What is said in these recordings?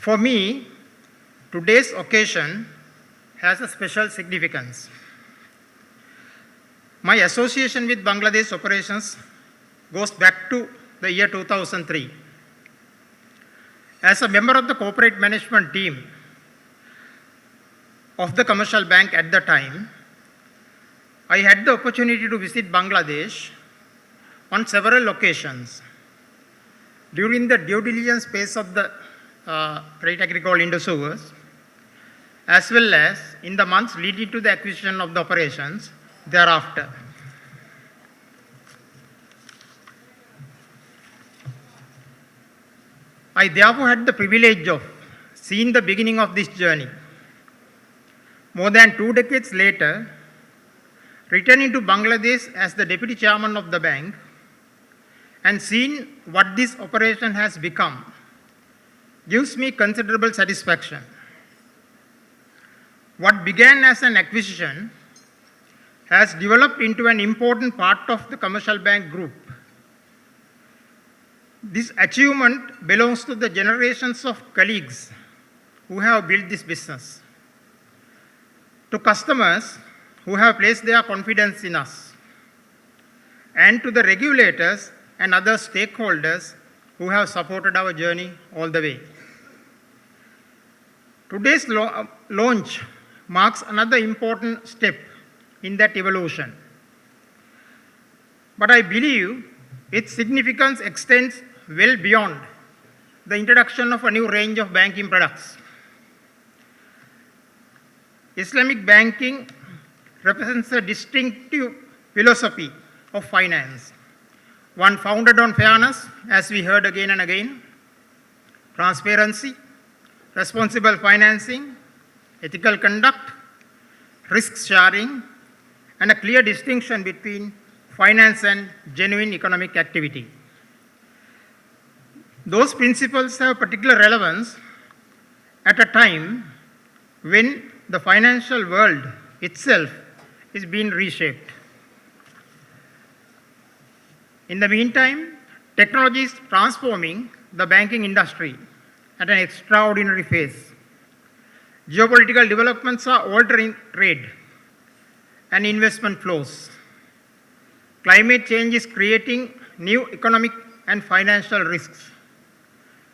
For me, today's occasion has a special significance. My association with Bangladesh operations goes back to the year 2003. As a member of the corporate management team of the commercial bank at the time, I had the opportunity to visit Bangladesh on several occasions. During the due diligence phase of the Credit Agricole Indosovers, as well as in the months leading to the acquisition of the operations thereafter. I therefore had the privilege of seeing the beginning of this journey. More than 2 decades later, returning to Bangladesh as the deputy chairman of the bank and seeing what this operation has become gives me considerable satisfaction. What began as an acquisition has developed into an important part of the commercial bank group. This achievement belongs to the generations of colleagues who have built this business, to customers who have placed their confidence in us, and to the regulators and other stakeholders who have supported our journey all the way. Today's launch marks another important step in that evolution. But I believe its significance extends well beyond the introduction of a new range of banking products. Islamic banking represents a distinctive philosophy of finance, one founded on fairness, as we heard again and again, transparency, responsible financing, ethical conduct, risk sharing, and a clear distinction between finance and genuine economic activity. Those principles have particular relevance at a time when the financial world itself is being reshaped. In the meantime, technology is transforming the banking industry at an extraordinary pace. Geopolitical developments are altering trade and investment flows. Climate change is creating new economic and financial risks.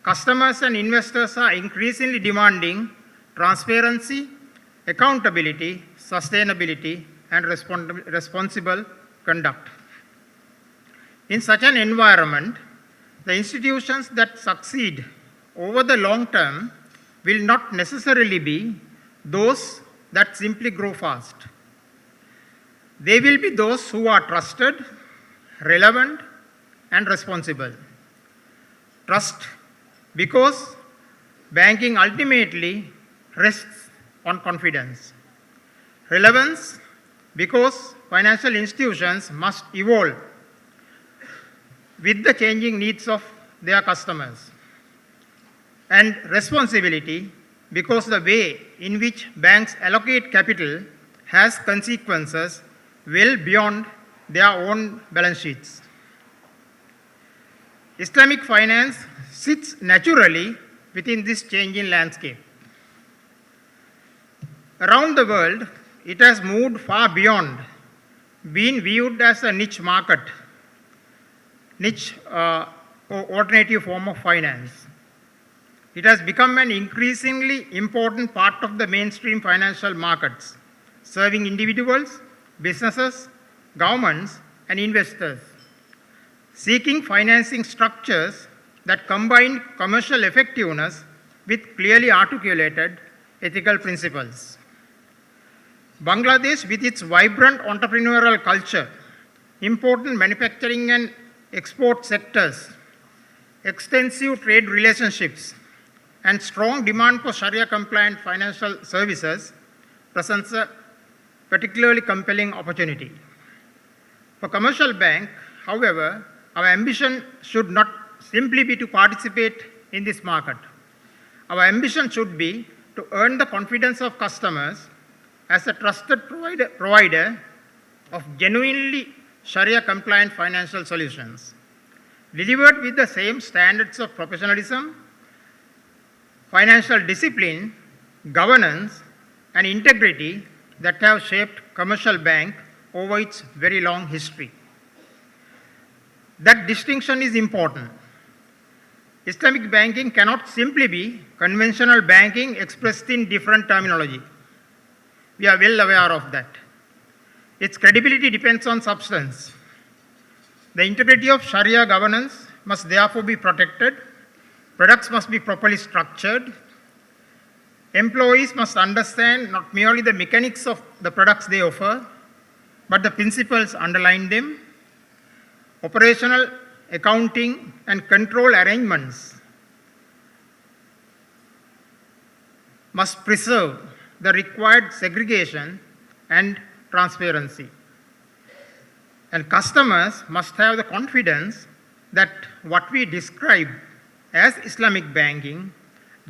Customers and investors are increasingly demanding transparency, accountability, sustainability, and responsible conduct. In such an environment, the institutions that succeed over the long term will not necessarily be those that simply grow fast. They will be those who are trusted, relevant, and responsible. Trust, because banking ultimately rests on confidence. Relevance, because financial institutions must evolve with the changing needs of their customers. And responsibility, because the way in which banks allocate capital has consequences well beyond their own balance sheets. Islamic finance sits naturally within this changing landscape. Around the world, it has moved far beyond being viewed as a niche market, niche or alternative form of finance. It has become an increasingly important part of the mainstream financial markets, serving individuals, businesses, governments, and investors, seeking financing structures that combine commercial effectiveness with clearly articulated ethical principles. Bangladesh, with its vibrant entrepreneurial culture, important manufacturing and export sectors, extensive trade relationships, and strong demand for Sharia-compliant financial services, presents a particularly compelling opportunity. For commercial bank, however, our ambition should not simply be to participate in this market. Our ambition should be to earn the confidence of customers as a trusted provider of genuinely Sharia-compliant financial solutions, delivered with the same standards of professionalism, financial discipline, governance, and integrity that have shaped commercial bank over its very long history. That distinction is important. Islamic banking cannot simply be conventional banking expressed in different terminology. We are well aware of that. Its credibility depends on substance. The integrity of Sharia governance must therefore be protected. Products must be properly structured. Employees must understand not merely the mechanics of the products they offer, but the principles underlying them. Operational, accounting, and control arrangements must preserve the required segregation and transparency. And customers must have the confidence that what we describe as Islamic banking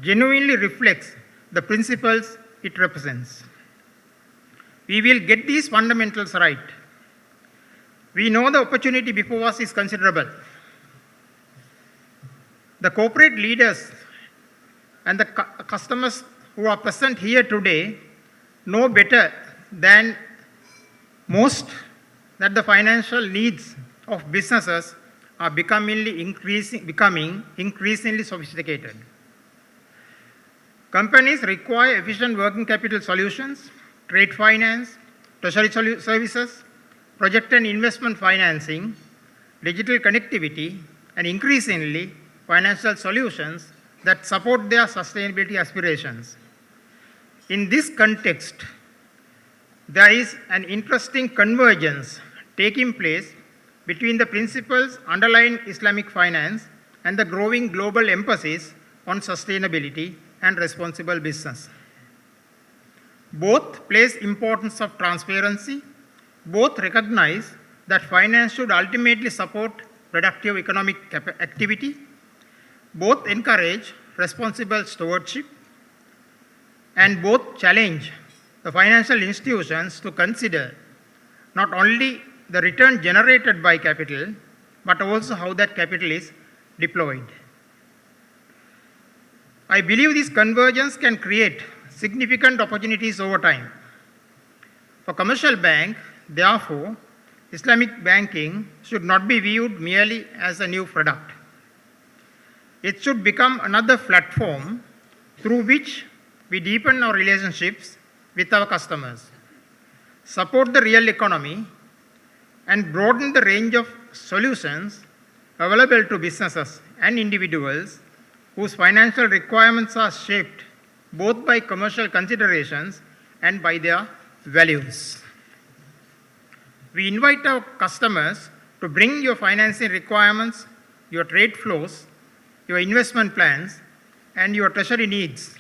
genuinely reflects the principles it represents. We will get these fundamentals right. We know the opportunity before us is considerable. The corporate leaders and the customers who are present here today know better than most that the financial needs of businesses are becoming increasingly sophisticated. Companies require efficient working capital solutions, trade finance, treasury services, project and investment financing, digital connectivity, and increasingly financial solutions that support their sustainability aspirations. In this context, there is an interesting convergence taking place between the principles underlying Islamic finance and the growing global emphasis on sustainability and responsible business. Both place importance of transparency. Both recognize that finance should ultimately support productive economic activity. Both encourage responsible stewardship, and both challenge the financial institutions to consider not only the return generated by capital, but also how that capital is deployed. I believe this convergence can create significant opportunities over time. For commercial bank, therefore, Islamic banking should not be viewed merely as a new product. It should become another platform through which we deepen our relationships with our customers, support the real economy, and broaden the range of solutions available to businesses and individuals whose financial requirements are shaped both by commercial considerations and by their values. We invite our customers to bring your financing requirements, your trade flows, your investment plans, and your treasury needs.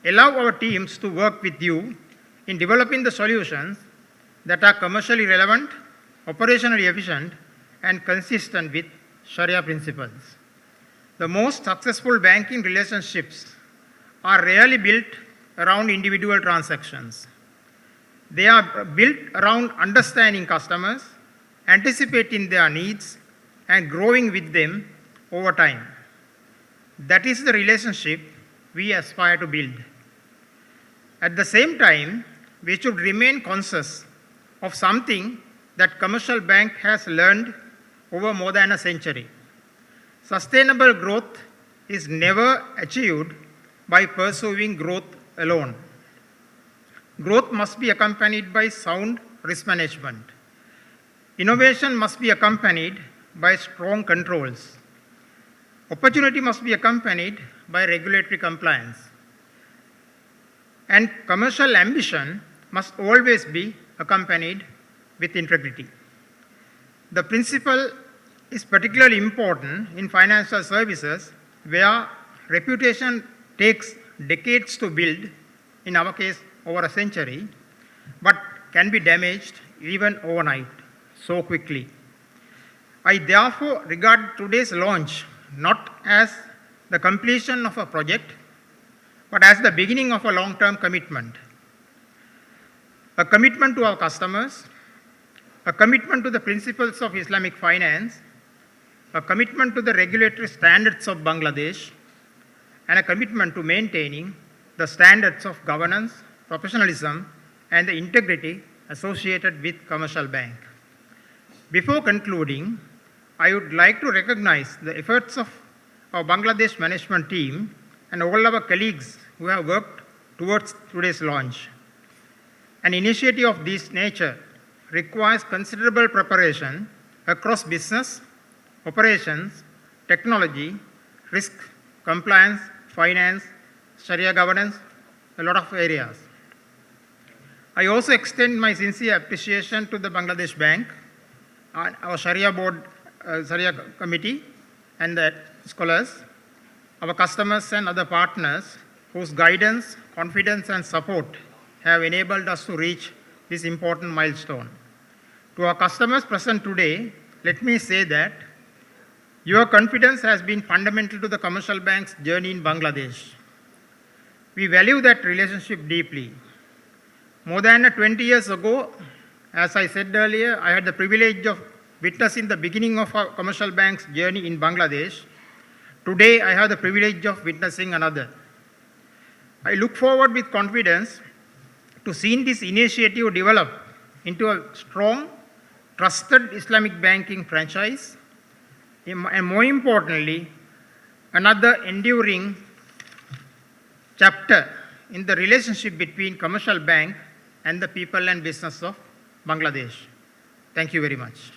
Allow our teams to work with you in developing the solutions that are commercially relevant, operationally efficient, and consistent with Sharia principles. The most successful banking relationships are rarely built around individual transactions. They are built around understanding customers, anticipating their needs, and growing with them over time. That is the relationship we aspire to build. At the same time, we should remain conscious of something that commercial bank has learned over more than a century. Sustainable growth is never achieved by pursuing growth alone. Growth must be accompanied by sound risk management. Innovation must be accompanied by strong controls. Opportunity must be accompanied by regulatory compliance. And commercial ambition must always be accompanied with integrity. The principle is particularly important in financial services where reputation takes decades to build, in our case over a century, but can be damaged even overnight, so quickly. I therefore regard today's launch not as the completion of a project, but as the beginning of a long-term commitment. A commitment to our customers, a commitment to the principles of Islamic finance, a commitment to the regulatory standards of Bangladesh, and a commitment to maintaining the standards of governance, professionalism, and the integrity associated with commercial bank. Before concluding, I would like to recognize the efforts of our Bangladesh management team and all our colleagues who have worked towards today's launch. An initiative of this nature requires considerable preparation across business, operations, technology, risk, compliance, finance, Sharia governance, a lot of areas. I also extend my sincere appreciation to the Bangladesh Bank, our Sharia board, Sharia committee, and the scholars, our customers and other partners whose guidance, confidence, and support have enabled us to reach this important milestone. To our customers present today, let me say that your confidence has been fundamental to the commercial bank's journey in Bangladesh. We value that relationship deeply. More than 20 years ago, as I said earlier, I had the privilege of witnessing the beginning of our commercial bank's journey in Bangladesh. Today, I have the privilege of witnessing another. I look forward with confidence to seeing this initiative develop into a strong, trusted Islamic banking franchise, and more importantly, another enduring chapter in the relationship between commercial bank and the people and business of Bangladesh. Thank you very much.